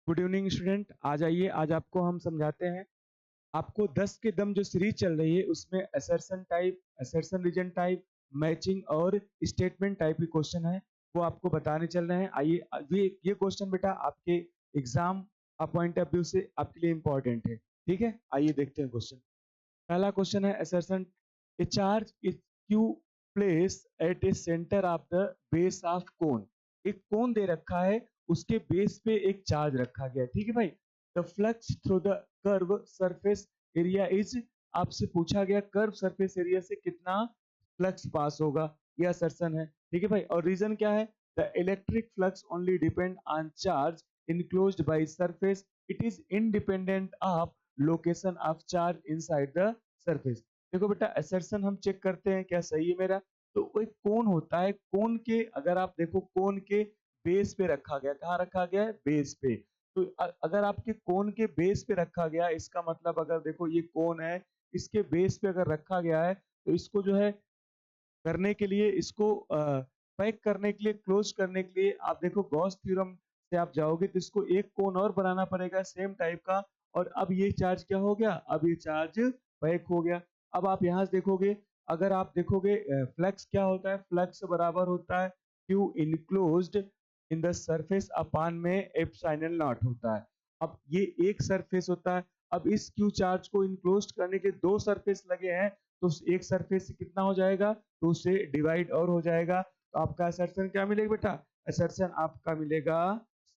Good evening student. आ जाइए, आज आपको हम समझाते हैं। आपको 10 के दम जो सीरीज चल रही है उसमें assertion type, assertion reason type, matching और स्टेटमेंट टाइप के क्वेश्चन है, वो आपको बताने चल रहे हैं। आइए, ये क्वेश्चन बेटा आपके एग्जाम पॉइंट ऑफ व्यू से आपके लिए इंपॉर्टेंट है। ठीक है, आइए देखते हैं क्वेश्चन। पहला क्वेश्चन है assertion. A charge is Q place at A centre of the base of cone. एक कोन दे रखा है, उसके बेस पे एक चार्ज रखा गया है। ठीक है भाई। The flux through the curve surface area is, आपसे पूछा गया कर्व सरफेस एरिया से कितना फ्लक्स पास होगा, यह असर्शन है। ठीक है भाई। और रीजन क्या है? The electric flux only depend on charge enclosed by surface, it is independent of location of charge inside the surface. देखो बेटा, असर्शन हम चेक करते हैं क्या सही है मेरा। तो एक कोन होता है, कोन के अगर आप देखो कोन के बेस पे रखा गया, कहाँ रखा गया है? बेस पे। तो अगर आपके कोन के बेस पे रखा गया, इसका मतलब अगर देखो ये कोन है, इसके बेस पे अगर रखा गया है, तो इसको जो है करने के लिए, इसको पैक करने के लिए, क्लोज करने के लिए, आप देखो गॉस थ्योरम से आप जाओगे तो इसको एक कोन और बनाना पड़ेगा सेम टाइप का। और अब ये चार्ज क्या हो गया? अब ये चार्ज पैक हो गया। अब आप यहां से देखोगे, अगर आप देखोगे फ्लक्स क्या होता है? फ्लक्स बराबर होता है q enclosed in the surface upon में एप्सिलॉन नॉट होता है। अब ये एक सरफेस होता है। अब इस क्यू चार्ज को इनक्लोज करने के दो सरफेस लगे हैं, तो एक सरफेस से कितना हो जाएगा? तो उससे डिवाइड और हो जाएगा। तो आपका असर्शन क्या मिलेगा बेटा? असर्शन आपका मिलेगा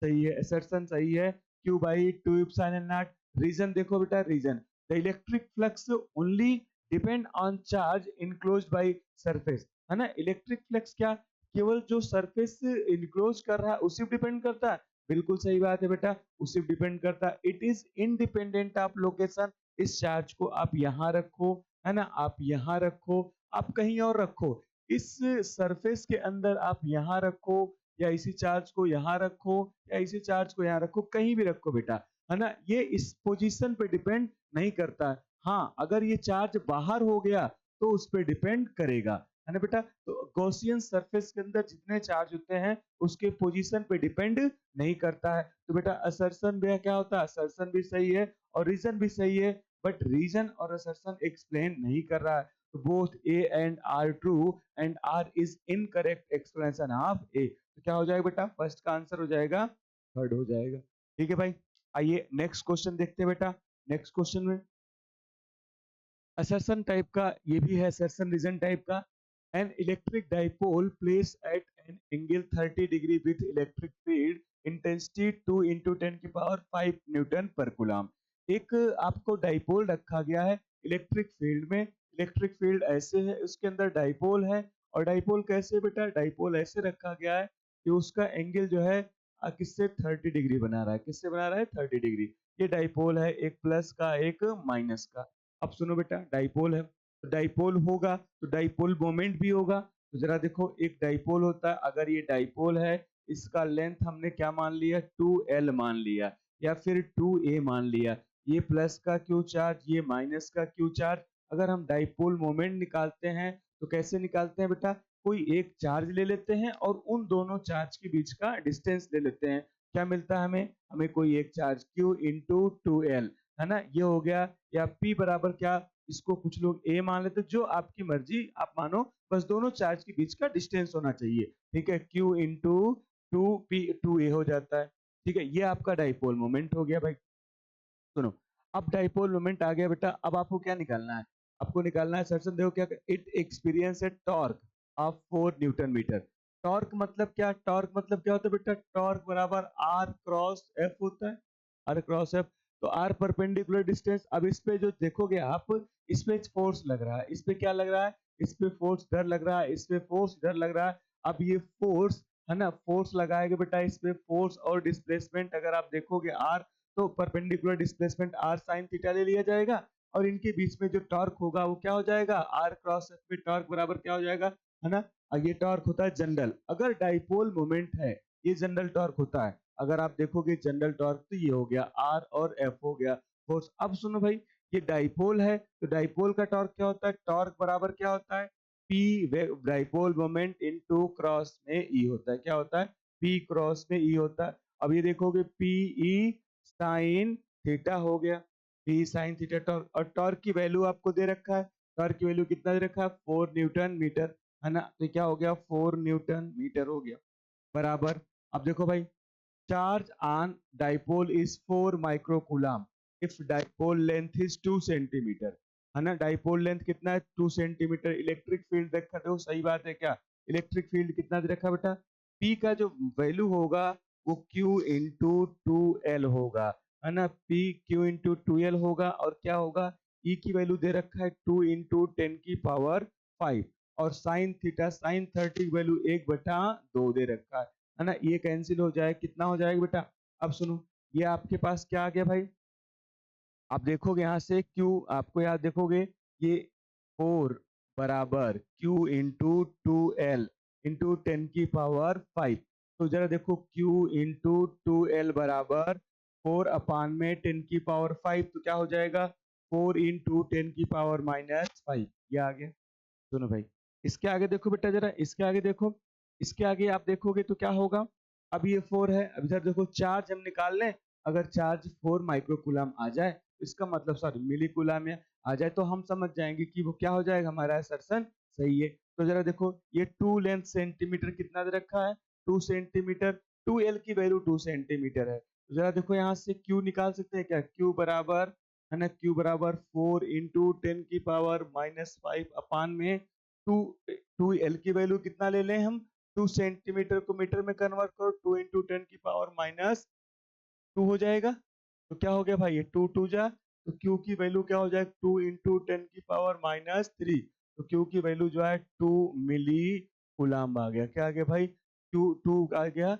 सही है, असर्शन सही है, q by two epsilon naught. Reason देखो बेटा, reason the electric flux only depend on charge enclosed by surface, है ना। इलेक्ट्रिक फ्लक्स क्या केवल जो सरफेस इनक्लोज कर रहा है उसी पर डिपेंड करता है? बिल्कुल सही बात है बेटा, उसी पर डिपेंड करता है। It is independent of location. इस चार्ज को आप यहाँ रखो, है ना, आप यहाँ रखो, आप कहीं और रखो, इस सरफेस के अंदर आप यहाँ रखो, या इसी चार्ज को यहाँ रखो, या इसी चार्ज को यहाँ रखो, कहीं भी रखो बेटा, है ना। ये इस पोजीशन पे डिपेंड नहीं करता है। हाँ, अगर ये चार्ज बाहर हो गया तो उस पर डिपेंड करेगा, है ना बेटा। तो गॉसियन सरफेस के अंदर जितने चार्ज होते हैं उसके पोजीशन पे डिपेंड नहीं करता है। तो बेटा असर्शन भी क्या होता है? असर्शन भी सही है और रीजन भी सही है, बट रीजन और असर्शन एक्सप्लेन नहीं कर रहा है। तो both A and R true and R is incorrect explanation of A. तो क्या हो जाएगा बेटा? फर्स्ट का आंसर हो जाएगा, थर्ड हो जाएगा। ठीक है भाई। आइए नेक्स्ट क्वेश्चन देखते हैं बेटा। नेक्स्ट क्वेश्चन में असर्शन टाइप का, ये भी है असर्शन रीजन टाइप का। An electric dipole place at an angle 30 degree with electric field intensity 2 into 10 की पावर 5 न्यूटन पर कूलम। एक आपको डाइपोल रखा गया है इलेक्ट्रिक फील्ड में। इलेक्ट्रिक फील्ड ऐसे है, उसके अंदर डाइपोल है। और डाइपोल कैसे बेटा? डाइपोल ऐसे रखा गया है कि उसका एंगल जो है किससे 30 डिग्री बना रहा है। किससे बना रहा है? 30 डिग्री। ये डाइपोल है, एक प्लस का एक माइनस का। अब सुनो बेटा, डाइपोल है तो डाइपोल होगा तो डाइपोल मोमेंट भी होगा। तो जरा देखो, एक डाइपोल होता है, अगर ये डाइपोल है, इसका लेंथ हमने क्या मान लिया? 2L मान लिया, या फिर 2A मान लिया। ये प्लस का क्यू चार्ज, ये माइनस का क्यू चार्ज। अगर हम डाइपोल मोमेंट निकालते हैं तो कैसे निकालते हैं बेटा? कोई एक चार्ज ले लेते हैं और उन दोनों चार्ज के बीच का डिस्टेंस ले लेते हैं। क्या मिलता है हमें? हमें कोई एक चार्ज Q इंटू 2L, है ना, ये हो गया। या P बराबर क्या, इसको कुछ लोग A मान लेते, जो आपकी मर्जी आप मानो, बस दोनों चार्ज के बीच का डिस्टेंस होना चाहिए। ठीक है, Q इंटू 2P 2A हो जाता है। ठीक है, ये आपका डाइपोल मोमेंट हो गया भाई। सुनो, अब डाइपोल मोमेंट आ गया बेटा। अब आपको क्या निकालना है? आपको निकालना है सर्सन, देखो क्या, it experience a torque of 4 newton metre. Torque मतलब क्या? टॉर्क मतलब क्या होता है बेटा? टॉर्क बराबर आर क्रॉस एफ होता है, आर क्रॉस एफ। तो आर परपेंडिकुलर डिस्टेंस। अब इस पे जो देखोगे आप, इस पे फोर्स लग रहा है, इस पे क्या लग रहा है? इस पे फोर्स इधर लग रहा है, इस पे फोर्स इधर लग रहा है। अब ये फोर्स, है ना, फोर्स लगाएगा बेटा इस पे, फोर्स और डिस्प्लेसमेंट अगर आप देखोगे आर, तो perpendicular displacement r sine theta ले लिया जाएगा, और इनके बीच में जो टॉर्क होगा वो क्या हो जाएगा? आर क्रॉस एफ पे टॉर्क बराबर क्या हो जाएगा, है ना। और ये टॉर्क होता है जनरल, अगर डाइपोल मोमेंट है ये जनरल टॉर्क होता है। अगर आप देखोगे जनरल टॉर्क, तो ये हो गया आर और एफ हो गया फोर्स। अब सुनो भाई, ये डाइपोल है तो डाइपोल का टॉर्क क्या होता है? टॉर्क बराबर क्या होता है? P dipole moment into cross में ई होता है। क्या होता है? पी क्रॉस में ई होता है। अब ये देखोगे पी ई साइन थीटा हो गया, पी साइन थीटा टॉर्क, और टॉर्क की वैल्यू आपको दे रखा है, टॉर्क की वैल्यू कितना दे रखा है 4 न्यूटन मीटर, है ना, तो क्या हो गया 4 न्यूटन मीटर हो गया, बराबर। अब देखो भाई, charge on dipole is 4 microcoulomb if dipole length is 2 centimetre, है ना, डाइपोल लेंथ कितना है 2 सेंटीमीटर, इलेक्ट्रिक फील्ड देखा देखो सही बात है क्या, इलेक्ट्रिक फील्ड कितना दे रखा बेटा, P का जो वैल्यू होगा वो Q इंटू टू एल होगा, है ना, P Q into two L होगा, और क्या होगा E की वैल्यू दे रखा है 2 इंटू 10⁵ और साइन थीटा साइन 30 की वैल्यू 1/2 दे रखा है ना, ये कैंसिल हो जाए, कितना हो जाएगा बेटा, अब सुनो, ये आपके पास क्या आ गया भाई, आप देखोगे यहाँ से Q, आपको याद देखोगे ये 4 बराबर Q into two L into 10⁵, तो जरा देखो Q इंटू टू एल बराबर 4/10⁵, तो क्या हो जाएगा 4 इंटू 10⁻⁻5, ये आ गया। सुनो भाई, इसके आगे देखो बेटा, जरा इसके आगे देखो, इसके आगे आप देखोगे तो क्या होगा, अब ये 4 है, अब इधर देखो चार्ज हम निकाल लें, अगर चार्ज 4 माइक्रोकूलम आ जाए, इसका मतलब सॉरी मिलीकूलम में आ जाए, तो हम समझ जाएंगे कि वो क्या हो जाएगा, हमारा असर्शन सही है। तो जरा देखो, ये 2 लेंथ सेंटीमीटर कितना दे रखा है 2 सेंटीमीटर, 2L की वैल्यू 2 सेंटीमीटर है, तो जरा देखो यहाँ से Q निकाल सकते हैं क्या, Q बराबर, है ना, Q बराबर 4 इंटू 10⁻⁻5 अपान में टू, 2L की वैल्यू कितना ले लें हम, 2 सेंटीमीटर को मीटर में कन्वर्ट करो, 2 इंटू 10⁻⁻2 हो जाएगा, तो क्या हो गया भाई, ये 2 2 जा, तो Q की वैल्यू क्या हो जाएगा 2 इंटू 10⁻³ तो Q की वैल्यू जो है 2 मिली कूलम्ब आ गया, क्या आ गया भाई, Q 2 आ गया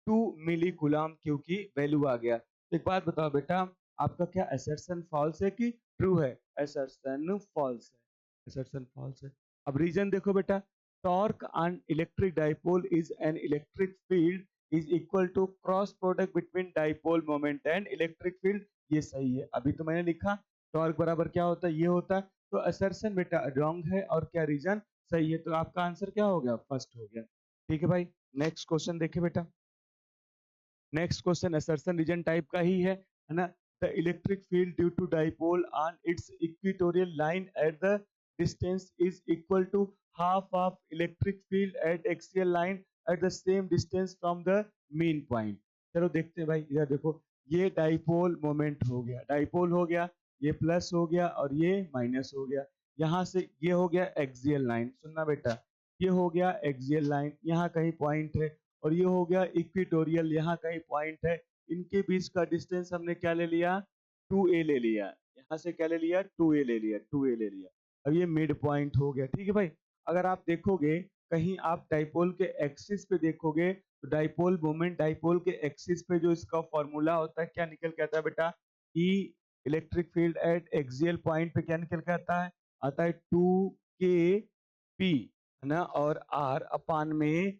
2 मिली कूलम्ब, Q की वैल्यू आ गया। तो एक बात बताओ बेटा, आपका क्या असर्शन फॉल्स है कि ट्रू है, असर्शन फॉल्स है, असर्शन फॉल्स है। अब रीजन देखो बेटा, torque on electric dipole is an electric field is equal to cross product between dipole moment and electric field, ये सही है, अभी तो मैंने लिखा टॉर्क बराबर क्या होता है, ये होता है, तो असर्शन बेटा रॉन्ग है, और क्या रीजन सही है, तो आपका आंसर क्या हो गया, फर्स्ट हो गया। ठीक है भाई, नेक्स्ट क्वेश्चन देखे बेटा, next question assertion reason type का ही है ना, the electric field due to dipole on its equatorial line at the distance is equal to half of electric field at axial line at the same distance from the mean point. चलो देखते हैं भाई, इधर देखो, ये dipole moment हो गया, dipole हो गया, ये प्लस हो गया और ये माइनस हो गया, यहाँ से ये हो गया एक्सियल लाइन, सुनना बेटा, ये हो गया एक्सियल लाइन, यहाँ कहीं पॉइंट है, और ये हो गया इक्वेटोरियल, यहाँ कहीं पॉइंट है, इनके बीच का डिस्टेंस हमने क्या ले लिया 2a ले लिया, यहाँ से क्या ले लिया 2a ले लिया, 2a ले लिया, अब ये मिड पॉइंट हो गया। ठीक है भाई, अगर आप देखोगे कहीं आप डाइपोल के एक्सिस पे देखोगे, तो डाइपोल मोमेंट डाइपोल के एक्सिस पे जो इसका फॉर्मूला होता है क्या निकल के आता है बेटा, E electric field at axial point पे क्या निकल के आता है 2k p, है ना, और r अपान में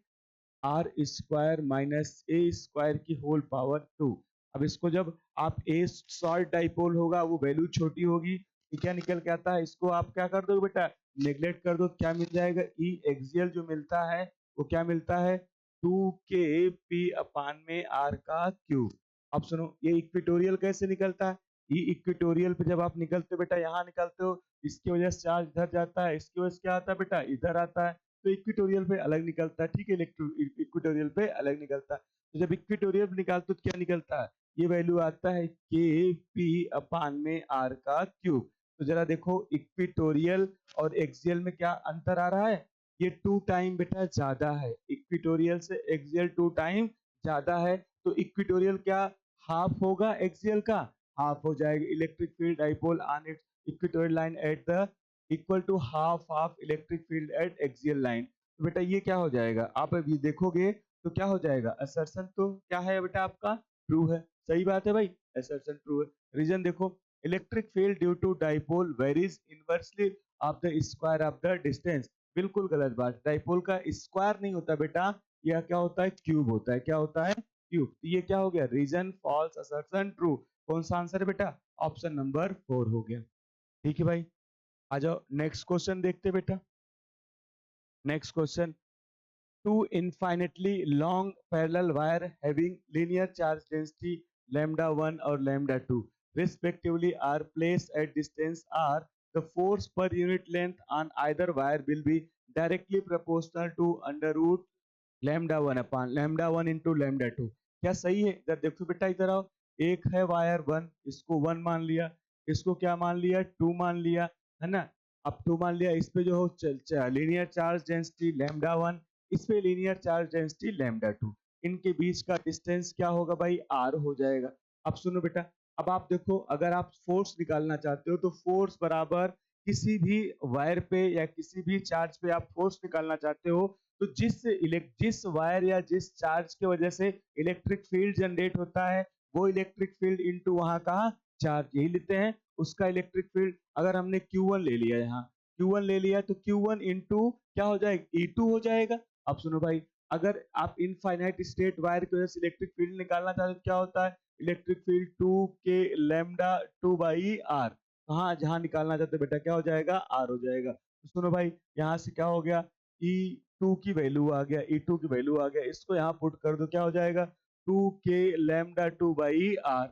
r square minus a square की होल पावर 2। अब इसको जब आप ए शॉर्ट डाइपोल होगा वो वैल्यू छोटी होगी, तो क्या निकल के आता है, इसको आप क्या कर दो बेटा नेग्लेक्ट कर दो, क्या मिल जाएगा ई एक्सियल जो मिलता है वो क्या मिलता है 2k p अपान में आर का क्यूब। अब सुनो, ये इक्वेटोरियल कैसे निकलता है, ये इक्वेटोरियल पे जब आप निकलते हो बेटा यहाँ निकलते हो, इसकी वजह से चार्ज इधर जाता है, इसकी वजह से क्या आता है बेटा इधर आता है, तो इक्वेटोरियल पे अलग निकलता है, ठीक है, इक्वेटोरियल पे अलग निकलता है, तो जब इक्वेटोरियल पे निकालते हो तो क्या निकलता है, ये वैल्यू आता है के पी अपान में आर का क्यूब। तो जरा देखो इक्वेटोरियल और एक्सियल में क्या अंतर आ रहा है, ये 2 टाइम बेटा ज्यादा है, इक्वेटोरियल से एक्सियल 2 टाइम ज्यादा है, तो इक्वेटोरियल क्या हाफ होगा एक्सियल का, हाफ हो जाएगा, electric field dipole on its equatorial line at the equal to half of electric field at axial line, तो बेटा ये क्या हो जाएगा, आप अभी देखोगे तो क्या हो जाएगा, असर्शन तो क्या है बेटा आपका ट्रू है, सही बात है भाई, असर्शन ट्रू है। रीजन देखो, electric field due to dipole varies inversely of the square of the distance, बिल्कुल गलत बात, डाइपोल का स्क्वायर नहीं होता बेटा, यह क्या होता है क्यूब होता है, क्या होता है क्यूब, तो ये क्या हो गया रीजन फॉल्स असर्शन ट्रू, कौन सा आंसर है बेटा ऑप्शन नंबर 4 हो गया। ठीक है भाई, आ जाओ नेक्स्ट क्वेश्चन देखते बेटा, next question, two infinitely long parallel wire having linear charge density lambda 1 or lambda 2 respectively are placed at distance r, the force per unit length on either wire will be directly proportional to under root lambda one upon lambda one into lambda two. क्या सही है? इधर देखो बेटा, इधर आओ। एक है वायर वन, इसको वन मान लिया, इसको क्या मान लिया? टू मान लिया, है ना। अब टू मान लिया, इस पे जो हो linear charge density lambda one, इस पे linear charge density lambda two. इनके बीच का डिस्टेंस क्या होगा भाई? आर हो जाएगा। अब सुनो बेटा, अब आप देखो, अगर आप फोर्स निकालना चाहते हो तो फोर्स बराबर किसी भी वायर पे या किसी भी चार्ज पे आप फोर्स निकालना चाहते हो, तो जिस वायर या जिस चार्ज की वजह से इलेक्ट्रिक फील्ड जनरेट होता है, वो इलेक्ट्रिक फील्ड इनटू वहां का चार्ज, यही लेते हैं उसका इलेक्ट्रिक फील्ड। अगर हमने Q1 ले लिया, यहाँ Q1 ले लिया तो Q1 इंटू क्या हो जाएगा? E2 हो जाएगा। अब सुनो भाई, अगर आप इनफाइनाइट स्टेट वायर की वजह से इलेक्ट्रिक फील्ड निकालना चाहते हो तो क्या होता है? इलेक्ट्रिक फील्ड 2 के लैम्डा 2/r। हाँ, जहां निकालना चाहते हो बेटा क्या हो जाएगा? आर हो जाएगा। तो सुनो भाई, यहाँ से क्या हो गया? ई टू की वैल्यू आ गया, E2 की वैल्यू आ गया, इसको यहाँ पुट कर दो, क्या हो जाएगा? 2 के लैम्डा 2/r।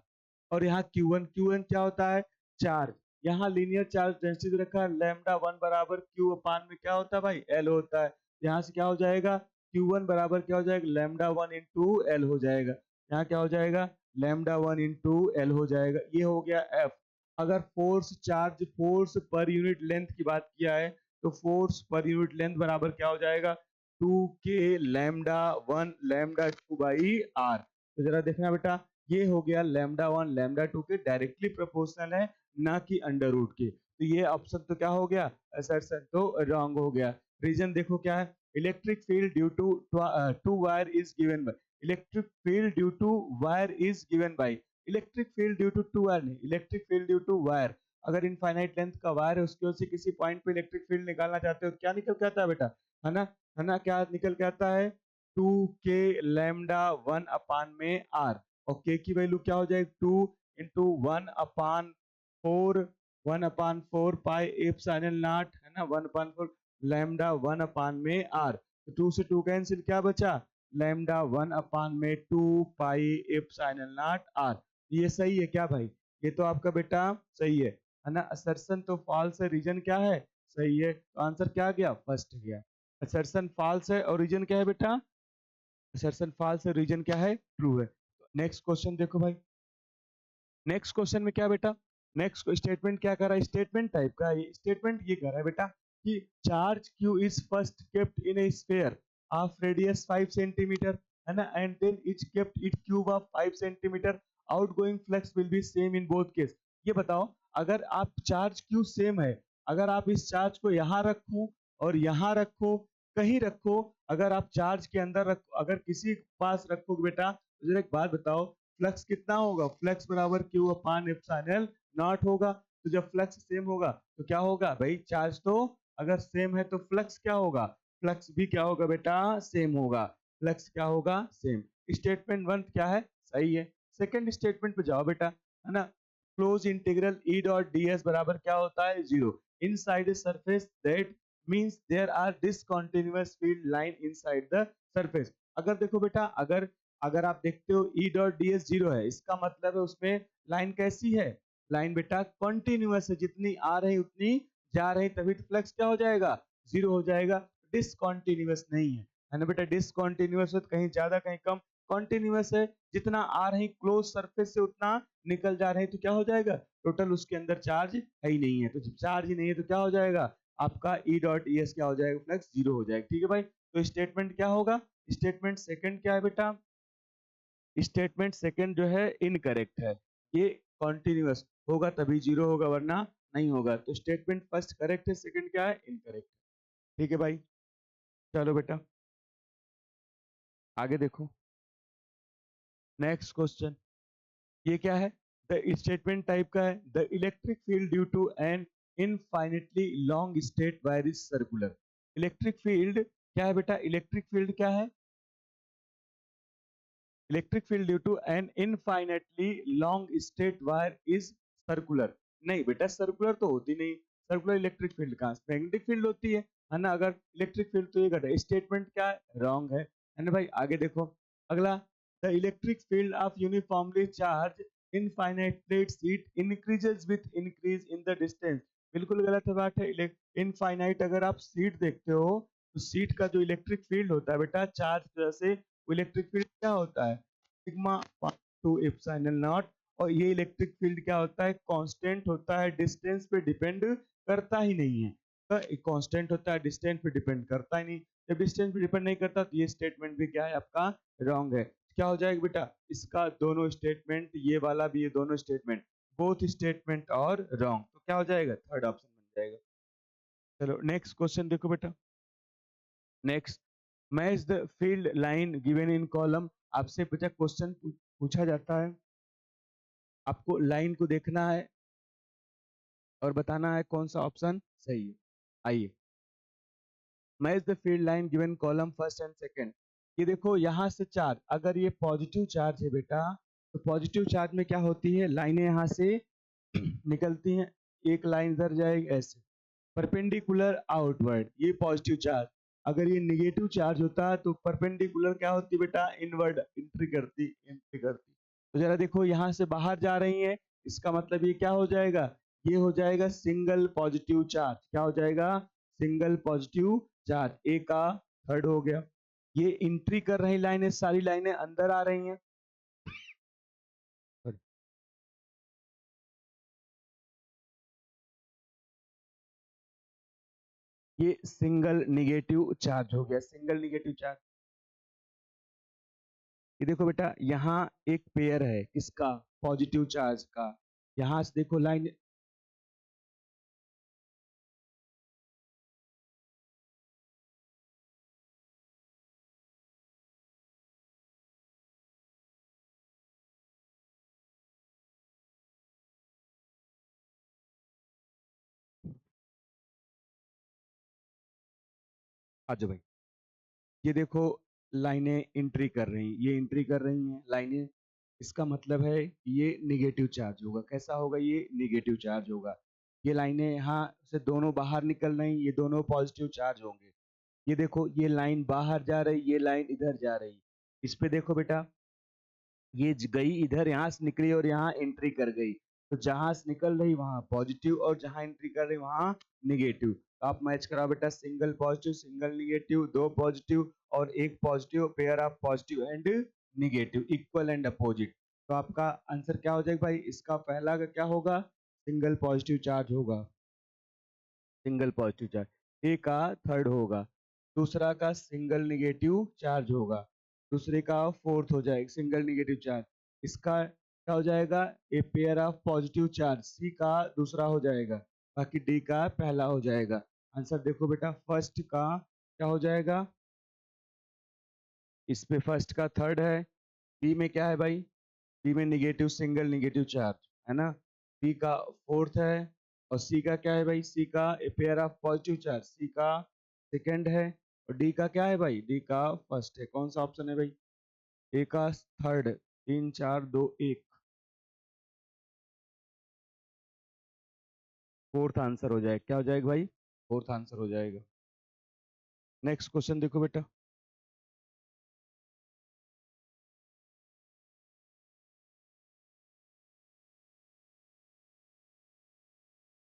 और यहाँ Q1 क्या होता है? चार्ज। यहाँ लीनियर चार्ज डेंसिटी रखा है, लैम्डा वन बराबर Q अपान में क्या होता है भाई? L होता है। यहाँ से क्या हो जाएगा? Q1 बराबर क्या हो जाएगा? लैम्डा वन इंटू एल हो जाएगा। यहाँ क्या हो जाएगा? लैम्डा वन इंटू एल हो जाएगा। ये हो गया F। अगर फोर्स पर यूनिट लेंथ की बात किया है, तो फोर्स पर यूनिट लेंथ बराबर क्या हो जाएगा? 2 के लैम्डा वन लैम्डा 2/r। तो जरा देखना बेटा, ये हो गया लैम्डा वन लैम्डा टू के डायरेक्टली प्रोपोर्शनल है, ना कि अंडर रूट के। तो ये ऑप्शन तो क्या हो गया? असर्शन तो रॉन्ग हो गया। रीजन देखो क्या है? Electric field due to two wire is given by, electric field due to wire is given by, electric field due to two wire नहीं, electric field due to wire. अगर infinite length का wire है, उसकी वजह से किसी point पे electric field निकालना चाहते हो, क्या निकल के आता है बेटा? है ना, है ना, क्या निकल के आता है? 2 के लैम्डा 1 अपान में r। और के की वैल्यू क्या हो जाएगी? 2 into 1 upon 4, 1/4 pi epsilon not, है ना, 1/4 लैम्डा 1 अपान में r। तो 2 से 2 कैंसिल, क्या बचा? Lambda 1/2 pi epsilon not r। ये सही है क्या भाई? ये तो आपका बेटा सही है ना। असर्शन तो फॉल्स है, रीजन क्या है? सही है। तो आंसर क्या गया? फर्स्ट गया। असर्शन फॉल्स है और रीजन क्या है बेटा? असर्शन फॉल्स है, रीजन क्या है? ट्रू है। नेक्स्ट क्वेश्चन देखो भाई, नेक्स्ट क्वेश्चन में क्या बेटा? नेक्स्ट स्टेटमेंट क्या कर रहा है? स्टेटमेंट टाइप का ये स्टेटमेंट ये कर रहा है बेटा कि charge Q is first kept in a sphere of radius 5 centimetre, है ना, and then is kept it cube of 5 centimetre, outgoing flux will be same in both case. ये बताओ, अगर आप चार्ज Q सेम है, अगर आप इस चार्ज को यहाँ रखो और यहाँ रखो, कहीं रखो, अगर आप चार्ज के अंदर रखो, अगर किसी के पास रखोगे बेटा, तो जरा एक बात बताओ, फ्लक्स कितना होगा? फ्लक्स बराबर Q अपान एप्सिलॉन नॉट होगा। तो जब फ्लक्स सेम होगा तो क्या होगा भाई? चार्ज तो अगर सेम है तो फ्लक्स क्या होगा? फ्लक्स भी क्या होगा बेटा? सेम होगा। फ्लक्स क्या होगा? सेम। स्टेटमेंट वन क्या है? सही है। सेकंड स्टेटमेंट पे जाओ बेटा, है ना। Close integral E dot ds बराबर क्या होता है? Zero. Inside a surface that means there are discontinuous field line inside the surface. अगर देखो बेटा, अगर अगर आप देखते हो E dot d s zero है, इसका मतलब है उसमें लाइन कैसी है? लाइन बेटा कंटिन्यूअस है, जितनी आ रही उतनी जा रही, तभी तो फ्लक्स क्या हो जाएगा? जीरो हो जाएगा। डिसकंटिन्यूअस नहीं है ना बेटा। डिसकंटिन्यूअस है तो कहीं ज्यादा कहीं कम, कंटिन्यूअस है, जितना आ रही क्लोज सरफेस से उतना निकल जा रहे, तो क्या हो जाएगा? टोटल उसके अंदर चार्ज है ही नहीं है। तो जब चार्ज ही नहीं है तो क्या हो जाएगा? आपका E डॉट ES क्या हो जाएगा? फ्लक्स जीरो हो जाएगा। ठीक है भाई। तो स्टेटमेंट क्या होगा? स्टेटमेंट सेकंड क्या है बेटा? स्टेटमेंट सेकंड जो है इनकरेक्ट है। ये कॉन्टिन्यूअस होगा तभी जीरो होगा, वरना नहीं होगा। तो स्टेटमेंट फर्स्ट करेक्ट है, सेकंड क्या है? इनकरेक्ट। ठीक है भाई, चलो बेटा आगे देखो। नेक्स्ट क्वेश्चन ये क्या है? द स्टेटमेंट टाइप का है, the electric field due to an infinitely long state wire is circular. Electric field क्या है बेटा? इलेक्ट्रिक फील्ड क्या है? Electric field due to an infinitely long straight wire is circular. नहीं बेटा, सर्कुलर तो होती नहीं। सर्कुलर इलेक्ट्रिक फील्ड कहां? मैग्नेटिक फील्ड होती है। है ना। अगर इलेक्ट्रिक फील्ड तो ये घटा, स्टेटमेंट क्या है, रॉन्ग है ना भाई। आगे देखो अगला, the electric field of uniformly charge infinite plate sheet increases with increase in the distance. बिल्कुल गलत बात है। इनफाइनाइट अगर आप सीट देखते हो तो सीट का जो इलेक्ट्रिक फील्ड होता है बेटा, चार्ज की वजह से वो इलेक्ट्रिक फील्ड क्या होता है, सिग्मा टू एप्सिलॉन नॉट। और ये इलेक्ट्रिक फील्ड क्या होता है, कांस्टेंट होता है, डिस्टेंस पे डिपेंड करता ही नहीं है। तो कांस्टेंट होता है, डिस्टेंस पे डिपेंड करता ही नहीं। जब डिस्टेंस पे डिपेंड नहीं करता तो ये स्टेटमेंट भी क्या है आपका, रॉन्ग है। क्या हो जाएगा बेटा, इसका दोनों स्टेटमेंट, ये वाला भी, ये दोनों स्टेटमेंट, बोथ स्टेटमेंट और रॉन्ग। तो क्या हो जाएगा, थर्ड ऑप्शन बन जाएगा। चलो नेक्स्ट क्वेश्चन देखो बेटा। Next, match the field line given in column. आपसे बेटा क्वेश्चन पूछा जाता है, आपको लाइन को देखना है और बताना है कौन सा ऑप्शन सही है। आइए, match the field line given column first and second. ये देखो यहाँ से चार्ज, अगर ये पॉजिटिव चार्ज है बेटा, तो पॉजिटिव चार्ज में क्या होती है, लाइनें यहाँ से निकलती हैं। एक लाइन इधर जाएगी ऐसे परपेंडिकुलर आउटवर्ड, ये पॉजिटिव चार्ज। अगर ये निगेटिव चार्ज होता तो परपेंडिकुलर क्या होती बेटा, इनवर्ड एंट्री करती। तो जरा देखो यहाँ से बाहर जा रही है, इसका मतलब ये क्या हो जाएगा, ये हो जाएगा सिंगल पॉजिटिव चार्ज। क्या हो जाएगा, सिंगल पॉजिटिव चार्ज। ए का थर्ड हो गया। ये एंट्री कर रही लाइनें, सारी लाइनें अंदर आ रही हैं। ये सिंगल निगेटिव चार्ज हो गया, सिंगल निगेटिव चार्ज। ये देखो बेटा यहाँ एक पेयर है किसका, पॉजिटिव चार्ज का। यहाँ से देखो लाइन, आ जाओ भाई। ये देखो लाइनें एंट्री कर रही, ये एंट्री कर रही हैं लाइनें। इसका मतलब है ये निगेटिव चार्ज होगा। कैसा होगा, ये निगेटिव चार्ज होगा। ये लाइनें यहाँ से दोनों बाहर निकल रही, ये दोनों पॉजिटिव चार्ज होंगे। ये देखो ये लाइन बाहर जा रही, ये लाइन इधर जा रही। इस पे देखो बेटा, ये गई इधर, यहाँ से निकली और यहाँ एंट्री कर गई। तो जहां से निकल रही वहां पॉजिटिव, और जहां एंट्री कर रही वहां निगेटिव। तो आप मैच कराओ बेटा, सिंगल पॉजिटिव सिंगल निगेटिव, दो पॉजिटिव और एक positive, pair of positive and negative, equal and opposite. तो आपका आंसर क्या हो जाएगा भाई, इसका पहला का क्या होगा, सिंगल पॉजिटिव चार्ज होगा, सिंगल पॉजिटिव चार्ज। ए का थर्ड होगा, दूसरा का सिंगल निगेटिव चार्ज होगा, दूसरे का फोर्थ हो जाएगा सिंगल निगेटिव चार्ज। इसका क्या हो जाएगा, a pair of positive charge, C का दूसरा हो जाएगा, बाकी डी का पहला हो जाएगा। आंसर देखो बेटा, फर्स्ट का क्या हो जाएगा, इस पे फर्स्ट का थर्ड है। बी में क्या है भाई, बी में निगेटिव सिंगल निगेटिव चार्ज है ना। बी का फोर्थ है। और सी का क्या है भाई, सी का a pair of positive charge, C का सेकंड है। और डी का क्या है भाई, डी का फर्स्ट है। कौन सा ऑप्शन है भाई, ए का थर्ड, तीन चार दो एक, फोर्थ आंसर हो जाएगा। क्या हो जाएगा भाई, फोर्थ आंसर हो जाएगा। नेक्स्ट क्वेश्चन देखो बेटा।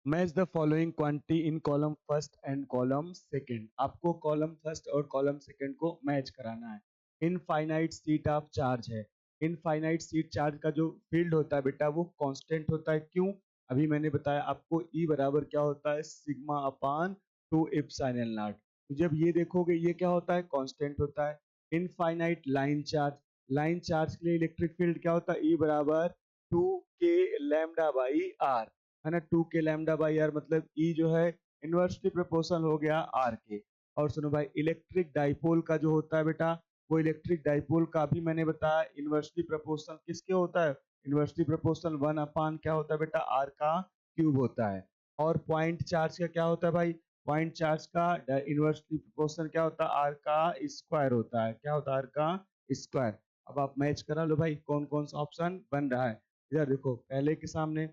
Match the following quantity in column first and column second. आपको कॉलम फर्स्ट और कॉलम सेकंड को मैच कराना है। इनफाइनाइट सीट ऑफ चार्ज है। इनफाइनाइट सीट चार्ज का जो फील्ड होता है बेटा वो कांस्टेंट होता है। क्यों, अभी मैंने बताया आपको, ई बराबर क्या होता है, sigma upon two epsilon not. तो जब ये देखोगे ये क्या होता है, कांस्टेंट होता है। Infinite line charge, line charge के लिए इलेक्ट्रिक फील्ड क्या होता है, ई बराबर टू के लैम्डा बाई आर, है ना। टू के लैम्डा बाई आर, मतलब ई जो है इन्वर्सली प्रोपोर्शनल हो गया आर के। और सुनो भाई, इलेक्ट्रिक डाइपोल का जो होता है बेटा, वो इलेक्ट्रिक डाइपोल का भी मैंने बताया इन्वर्सली प्रोपोर्शनल किसके होता है, इन्वर्सली प्रोपोर्शनल वन अपान क्या होता है बेटा, आर का क्यूब होता है। और पॉइंट चार्ज का क्या होता है भाई, पॉइंट चार्ज का इन्वर्सली प्रोपोर्शनल क्या होता है, आर का स्क्वायर होता है। क्या होता है, आर का स्क्वायर। अब आप मैच करा लो भाई, कौन कौन सा ऑप्शन बन रहा है। इधर देखो पहले के सामने,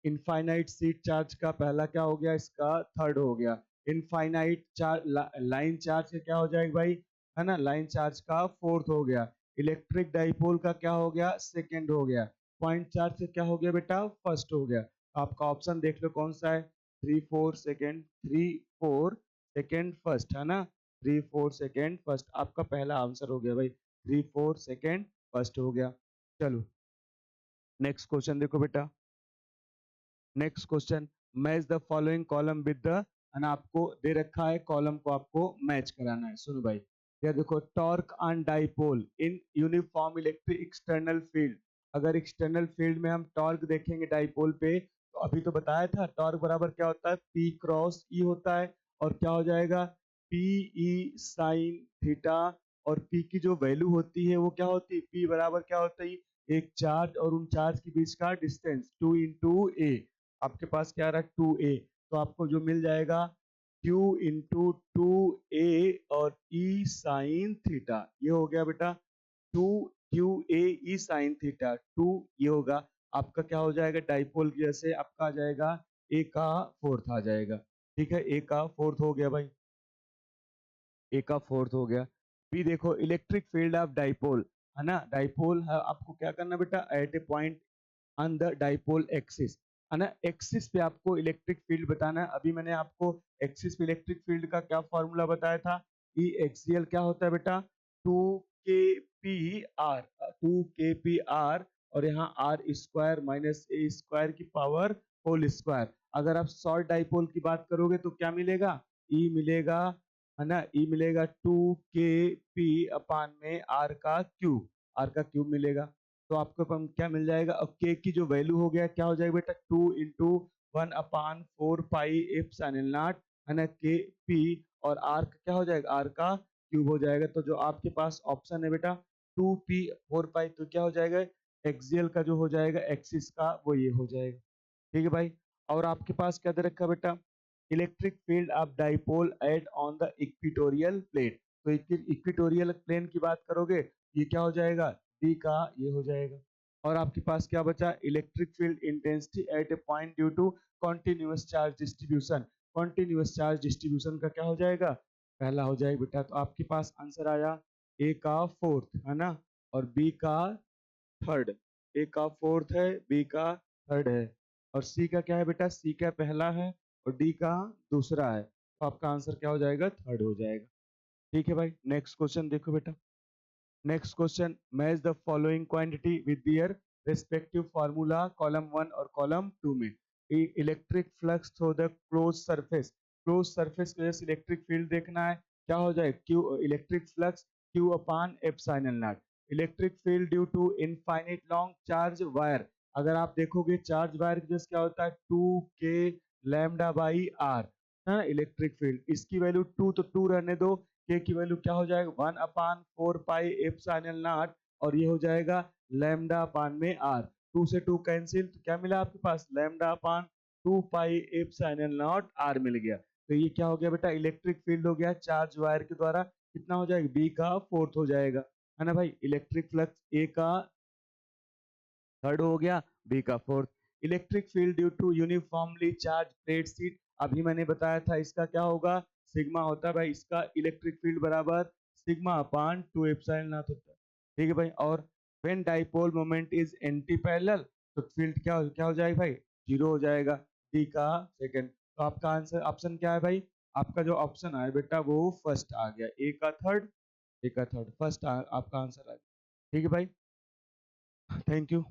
इनफाइनाइट सीट चार्ज का पहला क्या हो गया, इसका थर्ड हो गया। इनफाइनाइट चार्ज लाइन चार्ज का क्या हो जाएगा भाई, है ना, लाइन चार्ज का फोर्थ हो गया। इलेक्ट्रिक डाइपोल का क्या हो गया, सेकंड हो गया। पॉइंट चार्ज से क्या हो गया बेटा, फर्स्ट हो गया। आपका ऑप्शन देख लो कौन सा है, 3 4 सेकेंड, 3 4 सेकेंड फर्स्ट, है ना, 3 4 सेकेंड फर्स्ट, आपका पहला आंसर हो गया भाई, 3 4 सेकेंड फर्स्ट हो गया। चलो नेक्स्ट क्वेश्चन देखो बेटा। Next question, match the following column with the, है ना, आपको दे रखा है कॉलम को आपको मैच कराना है। सुनो भाई, ये देखो, torque on dipole in uniform electric external field. अगर एक्सटर्नल फील्ड में हम टॉर्क देखेंगे डाइपोल पे, तो अभी तो बताया था टॉर्क बराबर क्या होता है, पी क्रॉस ई होता है, और क्या हो जाएगा, पी ई साइन थीटा। और पी की जो वैल्यू होती है वो क्या होती है, पी बराबर क्या होता है, एक चार्ज और उन चार्ज के बीच का डिस्टेंस 2 × ए। आपके पास क्या आ रहा है, 2a, तो आपको जो मिल जाएगा q इंटू 2a और e साइन थीटा, ये हो गया बेटा 2qa e साइन थीटा 2, ये होगा आपका क्या हो जाएगा, डाइपोल की जैसे आपका आ जाएगा a का फोर्थ आ जाएगा। ठीक है, a का फोर्थ हो गया भाई, ए का फोर्थ हो गया। बी देखो, इलेक्ट्रिक फील्ड ऑफ डाइपोल, है ना, डाइपोल है, आपको क्या करना बेटा, at a point on the dipole axis, है ना, एक्सिस पे आपको इलेक्ट्रिक फील्ड बताना है। अभी मैंने आपको एक्सिस पे इलेक्ट्रिक फील्ड का क्या फॉर्मूला बताया था, ई एक्सियल क्या होता है बेटा, 2 kp r, 2 kp r, और यहाँ r square minus a square की पावर होल स्क्वायर। अगर आप शॉर्ट डाइपोल की बात करोगे तो क्या मिलेगा, ई मिलेगा, है ना, ई मिलेगा 2 kp में आर का क्यूब मिलेगा। तो आपको क्या मिल जाएगा, अब के की जो वैल्यू हो गया क्या हो जाएगा बेटा, 2 × 1/4 पाई एप्सिलॉन नॉट, है ना, के पी, और आर का क्या हो जाएगा, आर का क्यूब हो जाएगा। तो जो आपके पास ऑप्शन है बेटा 2p/4 पाई, तो क्या हो जाएगा, एक्सियल का जो हो जाएगा एक्सिस का वो ये हो जाएगा। ठीक है भाई, और आपके पास क्या दे रखा है बेटा, electric field of dipole at on the equatorial plane. तो इक्वेटोरियल प्लेन की बात करोगे, ये क्या हो जाएगा, डी का ये हो जाएगा। और आपके पास क्या बचा, electric field intensity at a point due to continuous charge distribution. Continuous charge distribution का क्या हो जाएगा, पहला हो जाएगा बेटा। तो आपके पास आंसर आया ए का फोर्थ, है ना, और बी का थर्ड। ए का फोर्थ है, बी का थर्ड है, और सी का क्या है बेटा, सी का पहला है और डी का दूसरा है। तो आपका आंसर क्या हो जाएगा, थर्ड हो जाएगा। ठीक है भाई, नेक्स्ट क्वेश्चन देखो बेटा। Next question, match the following quantity with their respective formula, column 1 और कॉलम 2 में। Electric flux through the close surface, close surface की वजह से इलेक्ट्रिक फील्ड देखना है, क्या हो जाए, q electric flux Q/ε0। Electric field due to infinite long charge wire. अगर आप देखोगे चार्ज वायर की वजह से क्या होता है, 2k λ/r, है इलेक्ट्रिक फील्ड, इसकी वैल्यू 2 तो 2 रहने दो, के की वैल्यू क्या हो जाएगा, 1/4 पाई एप्सिलॉन नॉट, और ये हो जाएगा λ/r। 2 से 2 कैंसिल, तो क्या मिला आपके पास, λ/2 पाई एप्सिलॉन नॉट r मिल गया। तो ये क्या हो गया बेटा, इलेक्ट्रिक फील्ड हो गया चार्ज वायर के द्वारा, कितना हो जाएगा, बी का फोर्थ हो जाएगा, है ना भाई। इलेक्ट्रिक फ्लक्स ए का थर्ड हो गया, बी का fourth. Electric field due to uniformly charge plate sheet, अभी मैंने बताया था इसका क्या होगा, सिग्मा होता है भाई, इसका इलेक्ट्रिक फील्ड बराबर सिग्मा/2 एप्सिलॉन नॉट होता है। ठीक है भाई, और when dipole moment is anti parallel, तो फील्ड क्या हो जाएगा भाई, जीरो हो जाएगा, डी का सेकंड। तो आपका आंसर ऑप्शन क्या है भाई, आपका जो ऑप्शन आया बेटा वो फर्स्ट आ गया, ए का थर्ड फर्स्ट आपका आंसर आ गया। ठीक है भाई, थैंक यू।